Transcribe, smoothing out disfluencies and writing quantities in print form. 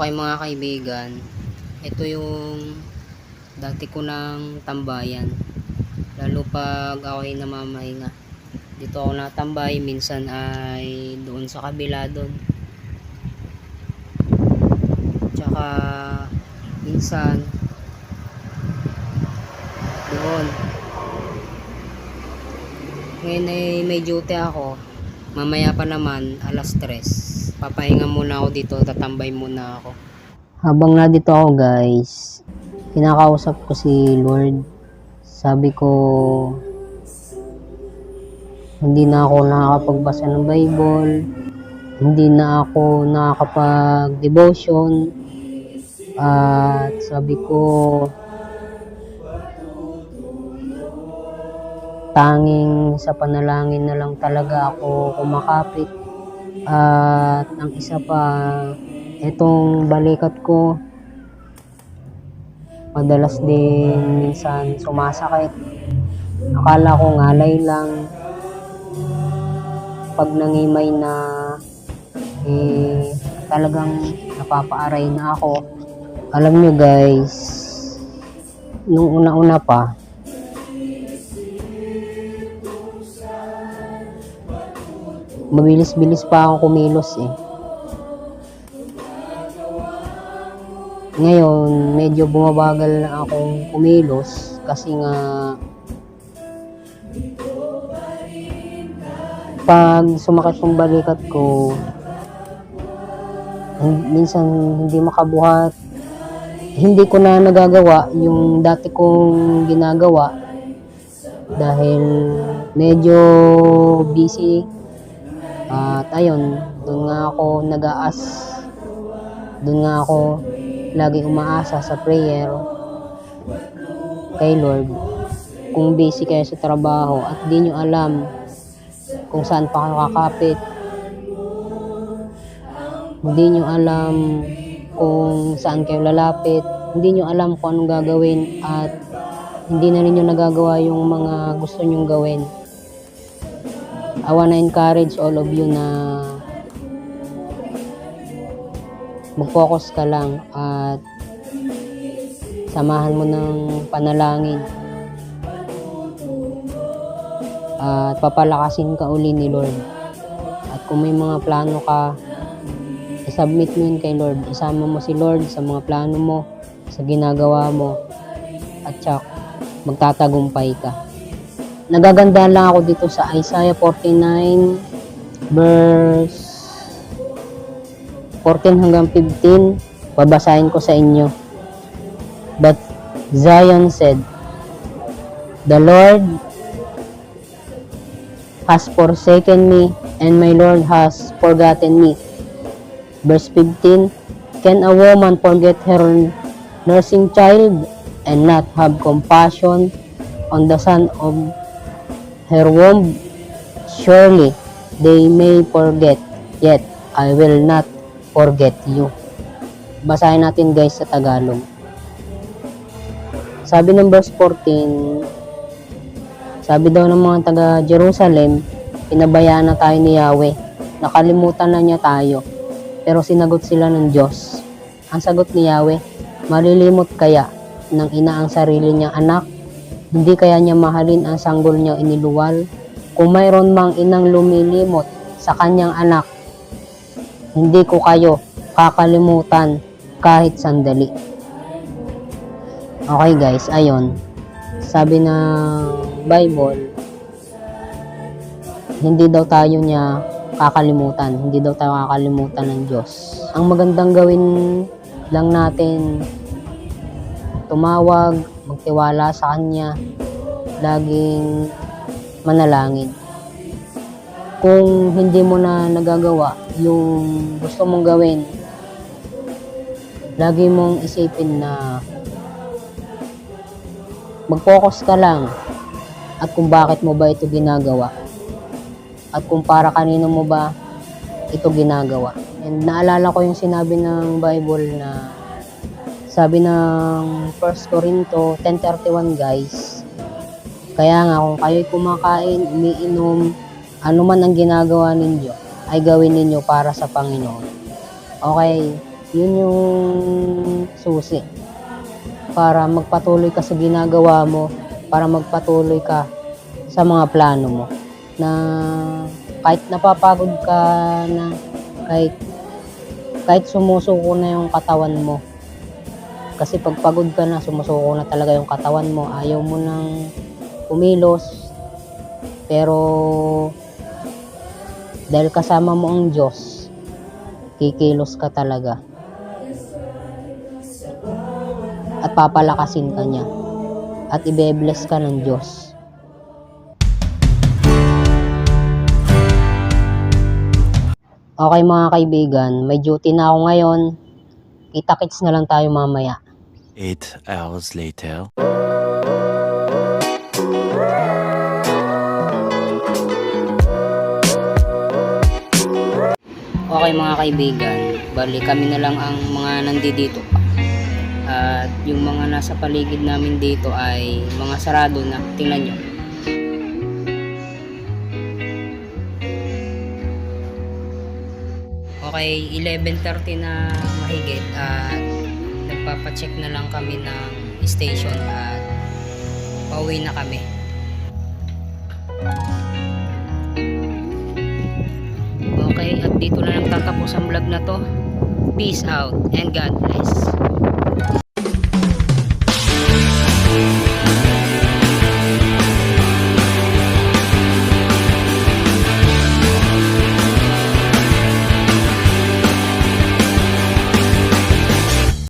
Okay mga kaibigan, ito yung dati ko ng tambayan. Lalo pag ako'y namamahinga. Dito ako natambay, minsan ay doon sa kabila doon. Tsaka minsan doon. Ngayon ay may duty ako. Mamaya pa naman, alas 3. Papahinga muna ako dito, tatambay muna ako. Habang na dito ako guys, kinakausap ko si Lord. Sabi ko, hindi na ako nakakapagbasa ng Bible, hindi na ako nakakapag-devotion, at sabi ko, tanging sa panalangin na lang talaga ako kumakapit. At ang isa pa, itong balikat ko, madalas din minsan sumasakit. Akala ko ngalay lang. Pag nangimay na, talagang napapaaray na ako. Alam nyo guys, nung una-una pa, mabilis-bilis pa ako kumilos eh. Ngayon, medyo bumabagal na akong kumilos kasi nga pag sumakit yung balikat ko, minsan hindi makabuhat, hindi ko na nagagawa yung dati kong ginagawa dahil medyo busy. At ayun, doon nga ako nag-aas, doon nga ako lagi umaasa sa prayer kay Lord. Kung busy kayo sa trabaho at di nyo alam kung saan pa kayo kakapit, hindi nyo alam kung saan kayo lalapit, hindi nyo alam kung anong gagawin, at hindi na rin nyo nagagawa yung mga gusto nyong gawin, I wanna encourage all of you na mag-focus ka lang at samahan mo ng panalangin at papalakasin ka uli ni Lord. At kung may mga plano ka, i-submit mo yun kay Lord. Isama mo si Lord sa mga plano mo, sa ginagawa mo, at tsak magtatagumpay ka. Nagaganda lang ako dito sa Isaiah 49 verse 14 hanggang 15. Babasahin ko sa inyo. But Zion said, "The Lord has forsaken me, and my Lord has forgotten me." Verse 15, "Can a woman forget her nursing child and not have compassion on the son of her womb? Surely they may forget, yet I will not forget you." Basahin natin guys sa Tagalog. Sabi ng verse 14, sabi daw ng mga taga Jerusalem, pinabayaan na tayo ni Yahweh, nakalimutan na niya tayo. Pero sinagot sila ng Diyos. Ang sagot ni Yahweh, malilimot kaya ng ina ang sarili niyang anak? Hindi kaya niya mahalin ang sanggol niyang iniluwal? Kung mayroon mang inang lumilimot sa kanyang anak, hindi ko kayo kakalimutan kahit sandali. Okay guys, ayon. Sabi ng Bible, hindi daw tayo niya kakalimutan. Hindi daw tayo kakalimutan ng Diyos. Ang magandang gawin lang natin, tumawag, magtiwala sa Kanya, laging manalangin. Kung hindi mo na nagagawa yung gusto mong gawin, lagi mong isipin na mag-focus ka lang at kung bakit mo ba ito ginagawa at kung para kanino mo ba ito ginagawa. And naalala ko yung sinabi ng Bible na sabi ng 1 Corinto 10:31 guys, kaya nga kung kayo'y kumakain, umiinom, ano man ang ginagawa ninyo ay gawin ninyo para sa Panginoon. Okay, Yun yung susi para magpatuloy ka sa ginagawa mo, para magpatuloy ka sa mga plano mo. Na kahit napapagod ka na, kahit sumusuko na yung katawan mo. Kasi pag pagod ka na, sumusuko na talaga yung katawan mo, ayaw mo nang kumilos. Pero dahil kasama mo ang Diyos, kikilos ka talaga. At papalakasin ka niya. At ibe-bless ka ng Diyos. Okay mga kaibigan, may duty na ako ngayon. Kita-kits na lang tayo mamaya. 8 hours later. Okay mga kaibigan, bali kami na lang ang mga nandito pa. At yung mga nasa paligid namin dito ay mga sarado na. Tingnan nyo. Okay, 11:30 na mahigit at nagpapacheck na lang kami ng station at pauwi na kami. Okay, at dito na lang tatapos ang vlog na to. Peace out and God bless.